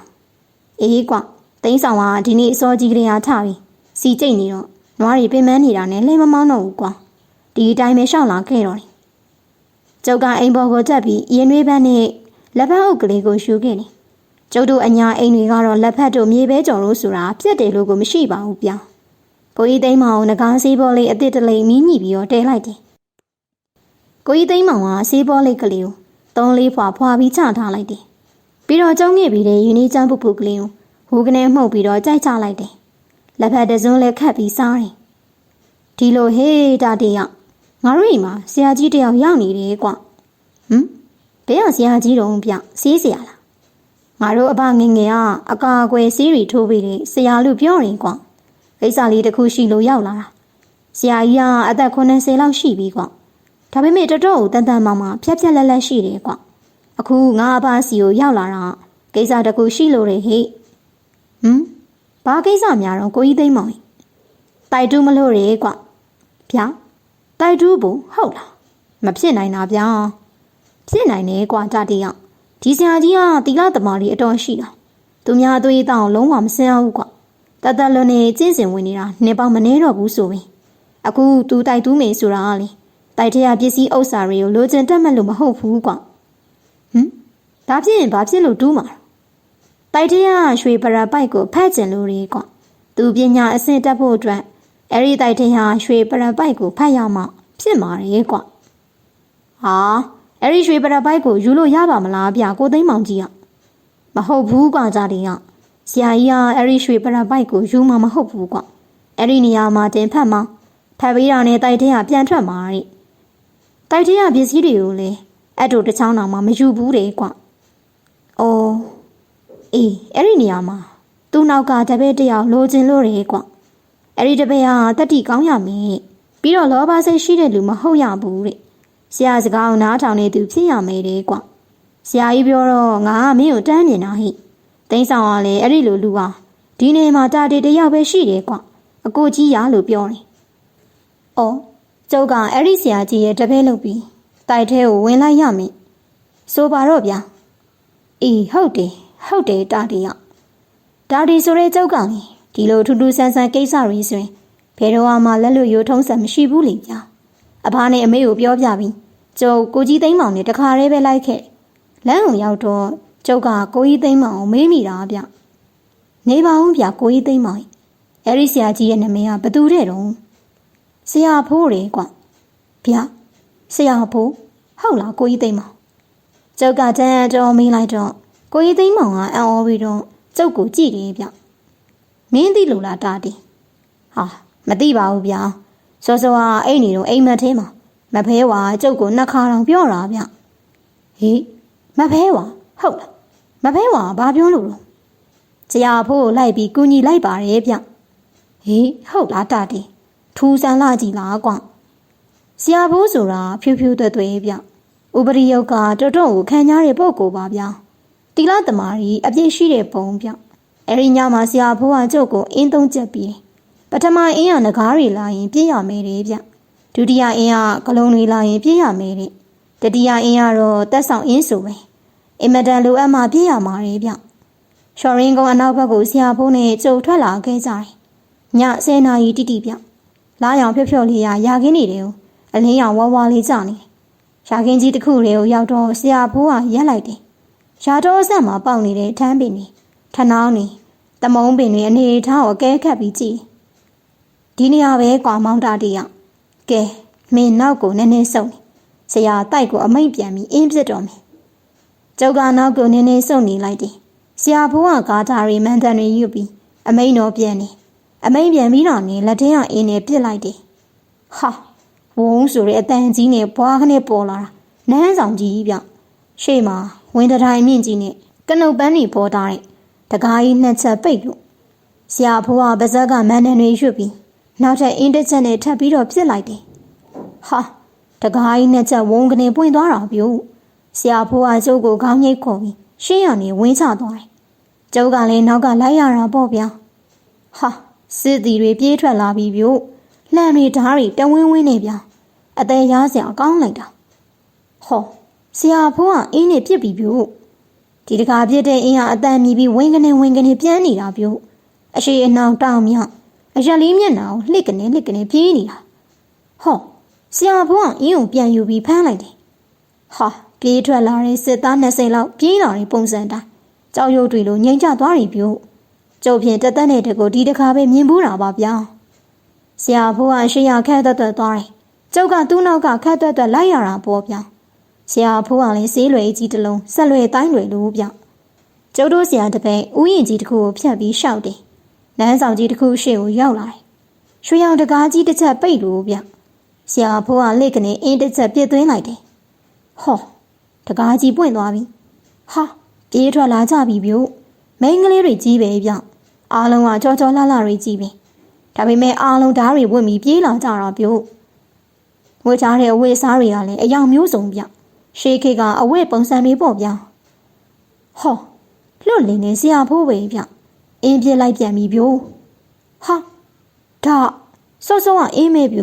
အေးကွသိန်းဆောင်ကဒီနေ့အစောကြီးကလေးအားထပြီးစီကျိတ်နေတော့နွားတွေပင်ပန်းနေတာနဲ့လဲမမောင်းတော့ဘူးကွာဒီအတိုင်းပဲရှောက်လာခဲ့တော့တယ်ကျုပ်ကအိမ်ပေါ်ကိုတက်ပြီးရင်နှွေးပန်းနဲ့လက်ဖက်အုပ်ကလေးကိုရှူခဲ့တယ်ကျုပ်တို့အညာအိမ်တွေကတော့လက်ဖက်တို့မြေပဲကြော်လို့ဆိုတာပြက်တယ်လို့ကိုမရှိပါဘူးဗျာကိုကြီးသိန်းမောင်ငကားဆေးဘောလေးအစ်စ်တလိမ့်မီးညှိပြီးတော့တဲလိုက်တယ်ကိုကြီးသိန်းမောင်ကဆေးဘောလေးကလေးကို3-4 ဖွာဖွာပြီးချထားလိုက်တယ်ပြီးတော့ကျုံငယ်ပြီးတဲ့ယူနီချမ်းပုပုကလေးကိုဟိုကနေမှုတ်ပြီးတော့ကြိုက်ချလိုက်တယ်လက်ဖက်တစွန်းလေးခတ်ပြီးစားတယ်ဒီလိုဟေးတာတေးရငါတို့အိမ်မှာဆရာကြီးတယောက်ရောက်နေတယ်ကွဘယ်ကဆရာကြီးတုံးဗျဆေးဆရာလားငါတို့အဘငငယ်ကအကာအကွယ်ဆေးတွေထိုးပြီးတယ်ဆရာလို့ပြောတယ်ကွကိစ္စလေးတစ်ခုရှိလို့ရောက်လာတာဆရာကြီးကအသက်90လောက်ရှိပြီကွဒါပေမဲ့တော်တော်ကိုတန်တန်မောင်မှဖြက်ဖြက်လက်လက်ရှိတယ်ကွအခုငါအဘစီကိုရောက်လာတာကိစ္စတစ်ခုရှိလို့တယ်ဟေ့ဘာကိစ္စများတော့ကိုကြီးသိမ့်မောင်တိုက်တူးမလို့ရဲကွဗျာတိုက်တူးဘူးဟုတ်လားမဖြစ်နိုင်တာဗျာဖြစ်နိုင်တယ်ကွတာတီရောက်ဒီဆရာကြီးကတီလာသမားကြီးအတော်ရှိတာသူများအသွေးတောင်လုံးဝမစင်အောင်ကွတတ်လွန်နေကျင့်စဉ်ဝင်နေတာနှစ်ပေါင်းမနေတော့ဘူးဆိုရင်အခုသူတိုက်တူးမယ်ဆိုတာကလေတိုက်ထရပစ္စည်းဥစ္စာတွေကိုလိုချင်တတ်မှတ်လို့မဟုတ်ဘူးကွဒါဖြစ်ရင်ဘာဖြစ်လို့တူးမှာတိုက်ထရရွှေပရာပိုက်ကိုဖတ်ကျင်လို့ရေကွသူပညာအဆင့်တက်ဖို့အတွက် အဲ့ဒီတိုက်ထဲဟာရွှေပရပိုက်ကိုဖတ်ရမှဖြစ်မှာလေကွဟာအဲ့ဒီရွှေပရပိုက်ကိုယူလို့ရပါမလားဗျကိုသိန်းမောင်ကြီးကမဟုတ်ဘူးကွာကြတယ်ကဆရာကြီးကအဲ့ဒီရွှေပရပိုက်ကိုယူမှာမဟုတ်ဘူးကွအဲ့ဒီနေရာမှာတင်ဖတ်မှာဖတ်ပြီးတာနဲ့တိုက်ထဲကပြန်ထွက်မှာတဲ့တိုက်ထဲကပစ္စည်းတွေကိုလေအဲ့တို့တစ်ချောင်းတောင်မှမယူဘူးတဲ့ကွအော်အေးအဲ့ဒီနေရာမှာသူ့နောက်ကတပည့်တယောက်လိုချင်လို့တယ်ကွအဲ့ဒီတပည့်ဟာတတိကောင်းရမယ်ပြီးတော့လောဘစိတ်ရှိတဲ့လူမဟုတ်ရဘူးတဲ့ဆရာစကားကိုနားထောင်နေသူဖြစ်ရမယ်တဲ့ကွဆရာကြီးပြောတော့ငါကမင်းကိုတန်းမြင်တာဟိသိန်းဆောင်ကလည်းအဲ့ဒီလိုလူဟာဒီနေမှာတာတေတယောက်ပဲရှိတယ်ကွအကိုကြီးရလို့ပြောတယ်အော်ကျုပ်ကအဲ့ဒီဆရာကြီးရဲ့တပည့်လုပ်ပြီးတိုက်ထဲကိုဝင်လိုက်ရမယ်ဆိုပါတော့ဗျာအေးဟုတ်တယ်တာတီရဒါဒီဆိုရဲကျုပ်ကလေဒီလိုထူးထူးဆန်းဆန်းကိစ္စတွေဆိုရင်ဘယ်တော့မှလက်လွတ်ရိုးထုံးစံမရှိဘူးလေဗျာအဖားနဲ့အမေကိုပြောပြပြီးကျုပ်ကိုကြီးသိန်းမောင်နဲ့တခါတည်းပဲလိုက်ခဲ့လမ်းကိုရောက်တော့ကျုပ်ကကိုကြီးသိန်းမောင်ကိုမေးမိတာဗျနေပါဦးဗျာကိုကြီးသိန်းမောင်အဲ့ဒီဆရာကြီးရဲ့နာမည်ကဘသူတဲ့တုံးဆရာဖိုးတယ်ကွဗျာဆရာဖိုးဟုတ်လားကိုကြီးသိန်းမောင်ကျုပ်ကတန်းတော်မေးလိုက်တော့ကိုကြီးသိန်းမောင်ကအံ့ဩပြီးတော့ကျုပ်ကိုကြည့်တယ်ဗျမင်းသိလို့လားတာတီဟာမသိပါဘူးဗျာစောစောကအဲ့နေတော့အိမ်မက်ထဲမှာမဖဲဝါကျုပ်ကိုနှစ်ခါတောင်ပြောတာဗျဟေးမဖဲဝါဟုတ်လားမဖဲဝါဘာပြောလို့လဲဆရာဖိုးကိုလိုက်ပြီးကူညီလိုက်ပါတယ်ဗျဟေးဟုတ်လားတာတီထူးဆန်းလာကြည့်လားကွဆရာဖိုးဆိုတာဖြူဖြူသွဲ့သွဲ့ဗျဥပရိယုတ်ကတော်တော်ကိုခံရတဲ့ပုံကိုပါဗျတီလာသမารီအပြည့်ရှိတဲ့ပုံဗျအဲ့ဒီညမှာဆရာဖိုးကကျုပ်ကိုအင်းသုံးချက်ပြီးပထမအင်းရငကားတွေလာရင်ပြည့်ရမယ်တဲ့ဗျဒုတိယအင်းကဂလုံးတွေလာရင်ပြည့်ရမယ်တဲ့တတိယအင်းကတော့တက်ဆောင်အင်းဆိုပဲအင်မတန်လိုအပ်မှပြည့်ရမှာတဲ့ဗျရှော်ရင်ကောင်အနောက်ဘက်ကိုဆရာဖိုးနဲ့ကျုပ်ထွက်လာခဲ့ကြတယ်ည10 နာရီတိတိဗျလာရောင်ဖြော့ဖြော့လေးရာခင်းနေတယ်အလင်းရောင်ဝါဝါလေးကြနေရာခင်းကြီးတစ်ခုလေးကိုရောက်တော့ဆရာဖိုးကရက်လိုက်တယ်ရာတော်ဆက်မှာပေါက်နေတဲ့ထမ်းပင်တွေထနောင်းတွေတမုံပင်တွေအနေထားကိုအကဲခတ်ပြီးကြည့်ဒီနေရာပဲကွာမောင်တာတီးရကဲမင်းနောက်ကိုနည်းနည်းစုံနေဆရာတိုက်ကိုအမိတ်ပြန်ပြီးအင်းပြစ်တော်မယ်ကျုပ်ကနောက်ကိုနည်းနည်းစုံနေလိုက်တယ်ဆရာဖိုးကကားဓာရီမန်တန်တွေယူပြီးအမိတ်တော်ပြန်နေအမိတ်ပြန်ပြီးတော့နေလက်ထဲကအင်းနဲ့ပြစ်လိုက်တယ်ဟာဝုန်းဆိုတဲ့အတန်ကြီးနဲ့ဘွားခနဲ့ပေါ်လာတာနန်းဆောင်ကြီးဗျရှေ့မှာဝင်းတိုင်းမြင့်ကြီးနဲ့ကနုတ်ပန်းတွေပေါ်ထားတဲ့တကားကြီးနှစ်ချက်ပိတ်လို့ဆရာဖိုးကပါဇက်ကမန်တန်တွေရွတ်ပြီးနောက်ထပ်အင်းတစ်ချက်နဲ့ထပ်ပြီးတော့ပြစ်လိုက်တယ်ဟာတကားကြီးနှစ်ချက်ဝုန်းကနေပွင့်သွားတာပြို့ဆရာဖိုးကကျုပ်ကိုခေါင်းငိတ်ခေါ်ပြီးရှင်းရနေဝင်းချသွားတယ်ကျုပ်ကလည်းနောက်ကလိုက်ရတာပေါ့ဗျာဟာစစ်တီတွေပြေးထွက်လာပြီးပြို့လှမ်းတွေဓားတွေတဝင်းဝင်းနေဗျာအသေးရစရာကောင်းလိုက်တာဟောဆရာဖိုးကအင်းနဲ့ပြစ်ပြီးပြို့ဒီတကားပြစ်တဲ့အင်းကအတန်မြည်ပြီးဝင်းကနေပြန်နေတာပြို့အရှိအနှောင်တောင်မြောက်အရက်လေးမျက်နှာကိုလှစ်ကနေပြေးနေတာဟောဆရာဖိုးကအင်းကိုပြန်ယူပြီးဖမ်းလိုက်တယ်ဟာပြေးထွက်လာတဲ့စစ်သား20လောက်ပြေးလာတဲ့ပုံစံတိုင်းကြောက်ရွံ့တွေလိုငြိမ်ကျသွားပြီပြို့ကျုပ်ဖြင့်တသက်နဲ့တကူဒီတခါပဲမြင်ဘူးတာပါဗျာဆရာဖိုးကရှေ့ရခက်သွက်သွားတယ်ကျုပ်ကသူ့နောက်ကခက်သွက်လိုက်ရတာပေါ့ဗျာဆရာဖိုးကလည်းဆေးလွယ်ကြီးတစ်လုံးဆက်လွယ်တိုင်းလွယ်လို့ဗျကျုပ်တို့ဆရာတပည့်ဥယျာဉ်ကြီးတစ်ခုကိုဖြတ်ပြီးရှောက်တယ်နန်းဆောင်ကြီးတစ်ခုရှေ့ကိုရောက်လာတယ်ရွှေရောင်တကားကြီးတစ်ချက်ပိတ်လို့ဗျဆရာဖိုးကလက်ကနေအင်းတစ်ချက်ပြစ်သွင်းလိုက်တယ်ဟောတကားကြီးပွင့်သွားပြီဟာပြေးထွက်လာကြပြီဗျမိန်းကလေးတွေကြီးပဲဗျအားလုံးကကြောလှတွေကြီးပဲဒါပေမဲ့အားလုံးဓာတ်တွေဝတ်ပြီးပြေးလာကြတာဗျဝတ်ထားတဲ့အဝတ်အစားတွေကလည်းအယောင်မျိုးစုံဗျရှေးခေတ်ကအဝတ်ပုံစံတွေပေါ့ဗျဟောလွတ်လင်းနေဆရာဖိုးပဲဗျအင်းပြစ်လိုက်ပြန်ပြီဗျဟာဒါစောစောကအေးမဲဗျ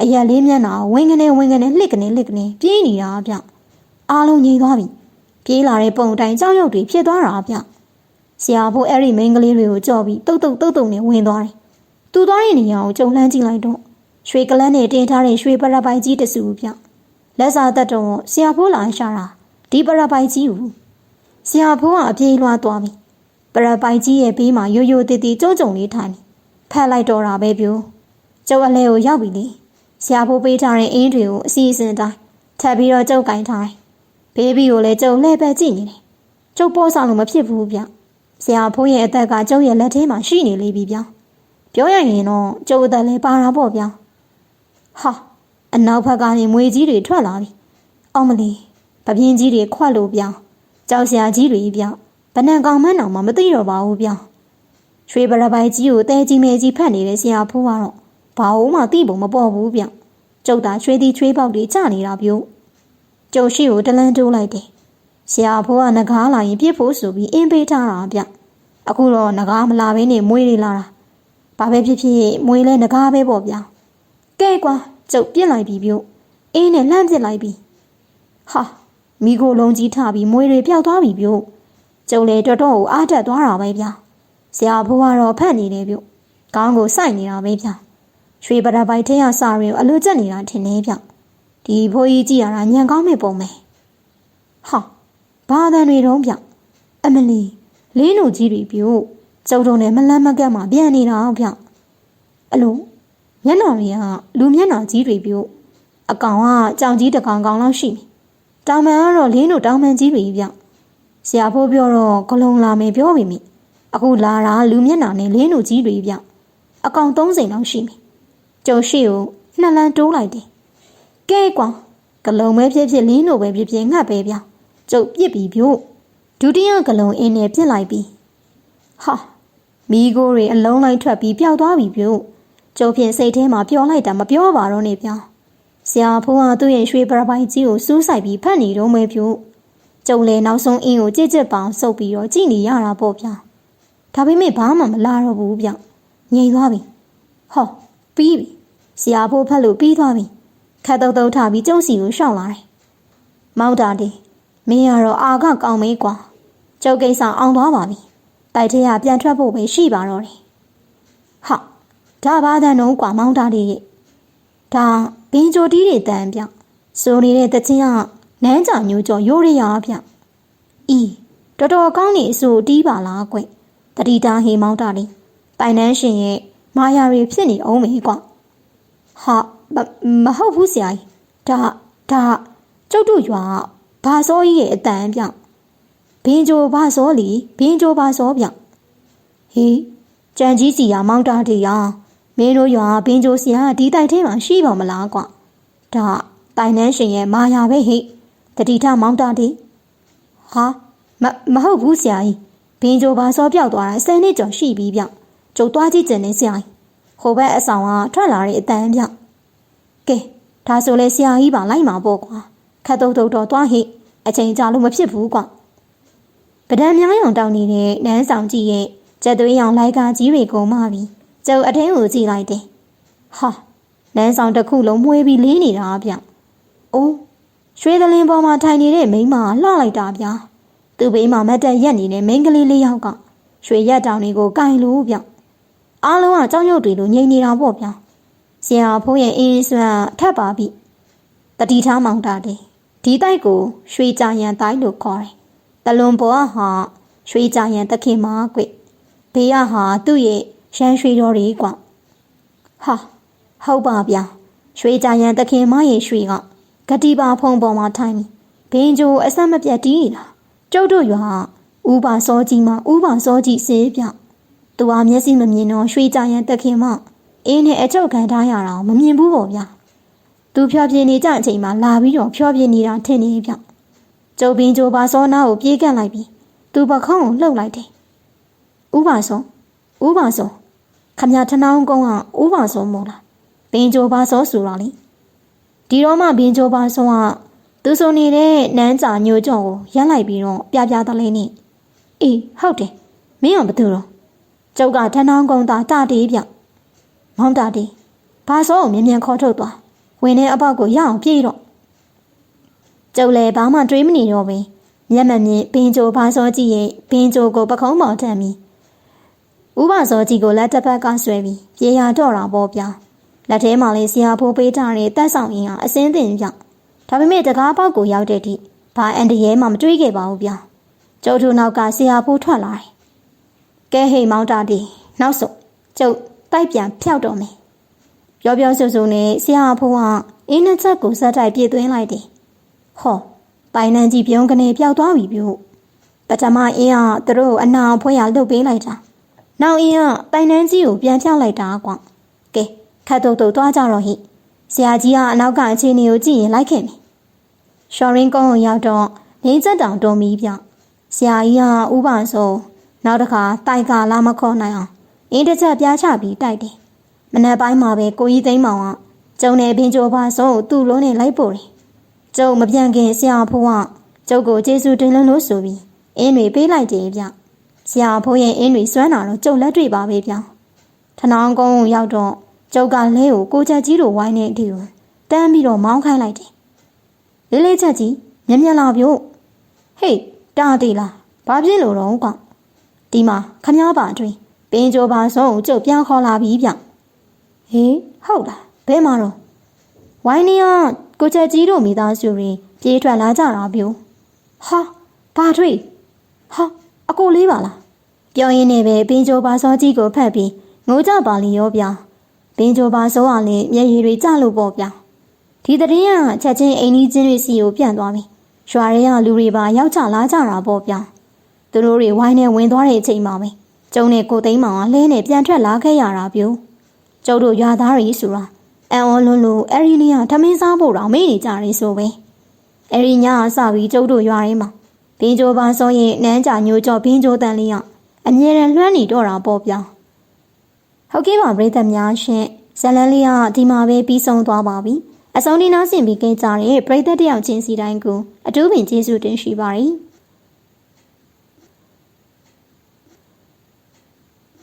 အရက်လေးမျက်နှာဝင်းကနေလှစ်ကနေပြေးနေတာဗျအားလုံးငြိမ်သွားပြီပြေးလာတဲ့ပုံတိုင်းကြောက်ရွံ့တွေဖြစ်သွားတာဗျဆရာဖိုးအဲ့ဒီမိန်းကလေးတွေကိုကြော်ပြီးတုတ်နဲ့ဝင်သွားတယ်သူသွားတဲ့နေရာကိုကြုံလှမ်းကြည့်လိုက်တော့ရွှေကလန်းနဲ့တင်ထားတဲ့ရွှေပရပိုက်ကြီးတစုဗျလက်စာသက်တော့ဆရာဖိုးလာရှာတာဒီပရပိုက်ကြီးကိုဆရာဖိုးကအပြေးလွှားသွားပြီပရပိုက်ကြီးရဲ့ဘေးမှာရိုးရိုးသေးသေးကျုံလေးထိုင်နေဖက်လိုက်တော့တာပဲပြို ကျုပ်အလဲကိုရောက်ပြီလေဆရာဖိုးပေးထားတဲ့အင်းတွေကိုအစီအစဉ်တိုင်းထပ်ပြီးတော့ကျုပ်ကင်ထားတယ်ဘေဘီကိုလည်းကျုပ်လှည့်ပတ်ကြည့်နေတယ်ကျုပ်ပို့ဆောင်လို့မဖြစ်ဘူးဗျဆရာဖိုးရဲ့အသက်ကကျုပ်ရဲ့လက်ထဲမှာရှိနေလေပြီဗျပြောရရင်တော့ကျုပ်အသက်လည်းပါတာပေါ့ဗျဟာအနောက်ဘက်ကနေမွေကြီးတွေထွက်လာပြီအော်မလီပပြင်းကြီးတွေခွက်လို့ဗျကြောက်စရာကြီးတွေဗျဘဏ္ဍကောင်မန်းတော်မှမသိတော့ပါဘူးဗျရွှေပရပိုင်ကြီးကိုတဲကြီးမဲကြီးဖတ်နေတဲ့ဆရာဖိုးကတော့ဘာလို့မှသိဖို့မပေါ်ဘူးဗျကျုပ်သာရွှေသည်ချွေးပေါက်တွေကျနေတာဗျကျုပ်ရှိကိုတလန်းတိုးလိုက်တယ်ဆရာဖိုးကငကားလာရင်ပြစ်ဖို့ဆိုပြီးအင်းပေးထားတာဗျအခုတော့ငကားမလာဘဲနဲ့မွေးလေးလာတာဘာပဲဖြစ်ဖြစ်မွေးလဲငကားပဲပေါ့ဗျကဲကွာကျုပ်ပြစ်လိုက်ပြီဗျအင်းနဲ့လှမ်းပြစ်လိုက်ပြီဟာမိကိုလုံးကြီးထပြီးမွေးတွေပျောက်သွားပြီဗျကျုပ်လေတော်တော်ကိုအားတက်သွားတာပဲဗျဆရာဖိုးကတော့ဖတ်နေတယ်ဗျခေါင်းကိုစိုက်နေတာပဲဗျရွှေပရပိုက်ထဲရစာတွေကိုအလိုကျက်နေတာထင်နေဗျဒီဖိုးကြီးကြည့်ရတာညံကောင်းမဲ့ပုံပဲဟာဘာအသံတွေတုံးဗျအမလီလေးနုကြီးတွေဗျကျုပ်တို့နဲ့မလန်းမကက်မှပြန်နေတာဗျအလိုမျက်နှာတွေကလူမျက်နှာကြီးတွေဗျအကောင်ကကြောင်ကြီးတကောင်ကောင်လောက်ရှိပြီတောင်ပန်ကတော့လင်းတို့တောင်ပန်ကြီးတွေဗျဆရာဖိုးပြောတော့ဂလုံးလာမယ်ပြောပြီမိအခုလာတာလူမျက်နှာနဲ့လင်းတို့ကြီးတွေဗျအကောင်30လောက်ရှိပြီကျုပ်ရှိကိုနှစ်လန်းတိုးလိုက်တယ်ကဲကွာဂလုံးပဲဖြစ်ဖြစ်လင်းတို့ပဲဖြစ်ဖြစ်ငှက်ပဲဗျကျုပ်ပြစ်ပြီးဗျဒုတိယဂလုံးအင်းနဲ့ပြစ်လိုက်ပြီဟာမိကိုတွေအလုံးလိုက်ထွက်ပြီးပျောက်သွားပြီဗျကျုပ်ဖြင့်စိတ်ထဲမှာပျော်လိုက်တာမပြောပါတော့နဲ့ဗျဆရာဖိုးကသူ့ရဲ့ရွှေပရပိုင်ကြီးကိုစူးစိုက်ပြီးဖတ်နေတော့မယ်ဗျကျုပ်လည်းနောက်ဆုံးအင်းကိုကြစ်ကြစ်ပေါင်စုပ်ပြီးတော့ကြည့်နေရတာပေါ့ဗျဒါပေမဲ့ဘာမှမလာတော့ဘူးဗျငြိမ်သွားပြီဟောပြီးပြီဆရာဖိုးဖတ်လို့ပြီးသွားပြီခက်တုတ်တုတ်ထပြီးကျုံစီကိုရှောက်လာတယ်မောက်တာဒီမင်းကတော့အာကကောင်းမေးကွာကျုပ်ကိစ္စအောင်သွားပါပြီတိုက်ထဲကပြန်ထွက်ဖို့ပဲရှိပါတော့တယ်ဟာဒါဘာတန်တော့ကွာမောင်တာဒီဒါဘင်းကြိုတီးတွေတန်ပြဆိုနေတဲ့တချင်းကနန်းကြမျိုးကျော်ရိုးရရဗျအီးတော်တော်ကောင်းနေအဆိုတီးပါလားကွတတိတာဟေမောင်တာဒီတိုင်နှန်းရှင်ရဲ့မာယာတွေဖြစ်နေအောင်မေးကွာဟာမဟုတ်ဘူးဆရာကြီးဒါကျုပ်တို့ရွာဘာစောကြီးရဲ့အတန်ဗျဘင်းကြိုဘာစောလီဘင်းကြိုဘာစောဗျဟေးကြံကြီးစီရမောင်တာဒီရမင်းတို့ရွာဘင်းကြိုစီရဒီတိုက်ထဲမှာရှိပါမလားကွာဒါတိုင်နှန်းရှင်ရဲ့မာယာပဲဟိတတိထမောင်တာဒီဟာမဟုတ်ဘူးဆရာကြီးဘင်းကြိုဘာစောပြောက်သွားတာ10နှစ်ကျော်ရှိပြီဗျကျုပ်သွားကြည့်ကျင်နေဆရာကြီးဟိုဘက်အဆောင်ကထွက်လာတဲ့အတန်ဗျကဲဒါဆိုလဲဆရာကြီးပါလိုက်မှာပေါ့ကွာခတ်တုတ်တုတ်တော့သွားဟိအချိန်ကြာလို့မဖြစ်ဘူးကွာပဒံများရောင်တောင်းနေတဲ့နန်းဆောင်ကြီးရဲ့ကျက်သွေးရောင်လိုက်ကကြီးတွေကိုမှပြီးကျုပ်အထင်းကိုကြည့်လိုက်တယ်ဟာနန်းဆောင်တစ်ခုလုံးမှွေးပြီးလေးနေတာဗျအိုးရွှေသလင်းပေါ်မှာထိုင်နေတဲ့မိန်းမလှလိုက်တာဗျသူ့ဘေးမှာမတ်တက်ရက်နေတဲ့မိန်းကလေးလေးယောက်ကရွှေရက်တောင်တွေကိုကင်လို့ဗျအားလုံးကကြောက်ရွံ့တွေလိုငြိမ်နေတာပေါ့ဗျဆရာဖိုးရဲ့အင်းစွမ်းထပ်ပါပြီတတိထားမောင်တာတယ်ဒီတိုက်ကိုရွှေကြရန်တိုက်လို့ခေါ်တယ်တလွန်ပေါ်ဟာရွှေကြရန်တခင်မာကွဘေးကဟာသူ့ရဲ့ရန်ရွှေတော်တွေကွဟာဟုတ်ပါဗျရွှေကြရန်တခင်မရဲ့ရွှေကဂတိပါဖုံပေါ်မှာထိုင်ပြီးဘင်းကြိုအဆက်မပြတ်တီးနေတာကျုပ်တို့ရွာဥပါစောကြီးမှာဥပါစောကြီးစေးပြသူဟာမျက်စိမမြင်တော့ရွှေကြရန်တခင်မအင်းနဲ့အချုပ်ခံထားရတာမမြင်ဘူးပေါ့ဗျာသူဖြောပြနေကြအချိန်မှာလာပြီးတော့ဖြောပြနေတာထင်နေဗျကျုပ်ဘင်းကြိုပါစောနာကိုပြေးကပ်လိုက်ပြီးသူပခုံးကိုလှုပ်လိုက်တယ်ဥပါစောခမရထနောင်းကုန်းကဥပါစောမို့လားဘင်းကြိုပါစောဆိုတော့လေဒီတော့မှဘင်းကြိုပါစောကသူဆိုနေတဲ့နန်းကြာညိုကြော်ကိုရက်လိုက်ပြီးတော့ပြပြတလေးနဲ့အေးဟုတ်တယ်မင်းကဘာလို့ကျုပ်ကထနောင်းကုန်းသားတာတေးဗျမောင်တာတေးဘာစောကိုမြန်မြန်ခေါ်ထုတ်သွားဝင်တဲ့အပေါက်ကိုရအောင်ပြေးတော့ကျုပ်လည်းဘာမှတွေးမနေတော့ပဲမျက်မှန်မြင်ဘင်းကြိုဘာစောကြီးရဲ့ဘင်းကြိုကိုပခုံးပေါ်ထမ်းပြီးဥပစောကြီးကိုလက်တစ်ဖက်ကဆွဲပြီးပြေးရတော့တာပေါ့ဗျာလက်ထဲမှာလေးဆရာဖိုးပေးထားတဲ့တက်ဆောင်ရင်ကအစင်းတင်ဗျဒါပေမဲ့တကားပေါက်ကိုရောက်တဲ့ထိဘာအန်တရဲမှမတွေးခဲ့ပါဘူးဗျာကျုပ်တို့နောက်ကဆရာဖိုးထွက်လာတယ်ကဲဟိမောင်တာတီနောက်ဆုံးကျုပ်တိုက်ပြန်ဖျောက်တော့မယ် ပြောပြောဆိုဆိုနဲ့ဆရာအဖိုးကအင်းနှစ်ချက်ကိုစက်တိုက်ပြေးသွင်းလိုက်တယ်ဟောတိုင်နှန်းကြီးပြုံးကနေပျောက်သွားပြီပြုပထမအင်းကသူတို့အနာဖွဲရလှုပ်ပေးလိုက်တာနောက်အင်းကတိုင်နှန်းကြီးကိုပြန်ဖြောက်လိုက်တာကွာကဲခတ်တုတ်တုတ်သွားကြတော့ဟိဆရာကြီးကအနောက်ကအခြေအနေကိုကြည့်ရင်လိုက်ခဲ့မယ်ရှော်ရင်ကုန်းကိုရောက်တော့ငင်းချက်တောင်တုံးပြီးပြဆရာကြီးကဥပဆိုနောက်တစ်ခါတိုက်ကလာမခေါ်နိုင်အောင်အင်းတစ်ချက်ပြားချပြီးတိုက်တယ်မနက်ပိုင်းမှာပဲကိုကြီးသိမ်းမောင်ကကျုံနေပင်ကြိုပါဆုံးကိုသူ့လုံးနဲ့လိုက်ပို့တယ်ကျုံမပြန်ခင်ဆရာဖိုးကကျုပ်ကိုကျေးဇူးတင်လို့ဆိုပြီးအင်းတွေပေးလိုက်တယ်ဗျဆရာဖိုးရဲ့အင်းတွေစွမ်းတာတော့ကျုပ်လက်တွေ့ပါပဲဗျထနောင်းကုန်းကိုရောက်တော့ကျုပ်ကလဲကိုကိုချက်ကြီးတို့ဝိုင်းနေအတီကိုတန်းပြီးတော့မောင်းခိုင်းလိုက်တယ်လေးလေးချက်ကြီးမြက်မြက်လာပြုတ်ဟေးတားတီလားဘာဖြစ်လို့တော့ကွာဒီမှာခမားပါအတွင်းပင်ကြိုပါဆုံးကိုကျုပ်ပြန်ခေါ်လာပြီဗျဟေးဟုတ်လားဘယ်မှာတော့ဝိုင်းနေကကိုချက်ကြီးတို့မိသားစုတွေပြေးထွက်လာကြတာပြုဟာဘာတွေ့ဟာအကိုလေးပါလားပြောရင်းနဲ့ပဲပင်ကြိုပါစောကြီးကိုဖတ်ပြီးငိုကြပါလီရောဗျပင်ကြိုပါစောကလည်းမျက်ရည်တွေကျလို့ပေါ့ဗျဒီတရင်ကချက်ချင်းအိမ်ကြီးချင်းတွေစီကိုပြန့်သွားပြီရွာရဲကလူတွေပါရောက်ချလာကြတာပေါ့ဗျသူတို့တွေဝိုင်းနဲ့ဝင်သွားတဲ့အချိန်မှာပဲကျုံနဲ့ကိုသိန်းမောင်ကလဲနဲ့ပြန်ထွက်လာခဲ့ရတာပြုကျုပ်တို့ရွာသားတွေဆိုတာအန်အော်လွန်းလို့အဲ့ဒီနေ့ကထမင်းစားဖို့တော့မေ့နေကြတယ်ဆိုပဲအဲ့ဒီညကစပြီးကျုပ်တို့ရွာထဲမှာဘင်းကြိုပါစောရဲ့နန်းကြညိုကြောဘင်းကြိုတန်လေးကအမြဲတမ်းလွှမ်းနေတော့တာပေါ့ဗျဟုတ်ကဲ့ပါပရိသတ်များရှင်ဇလန်းလေးကဒီမှာပဲပြီးဆုံးသွားပါပြီအဆုံးဒီနောက်ဆင်ပြီးကြတဲ့ပရိသတ်တယောက်ချင်းစီတိုင်းကိုအထူးပင်ကျေးဇူးတင်ရှိပါတယ်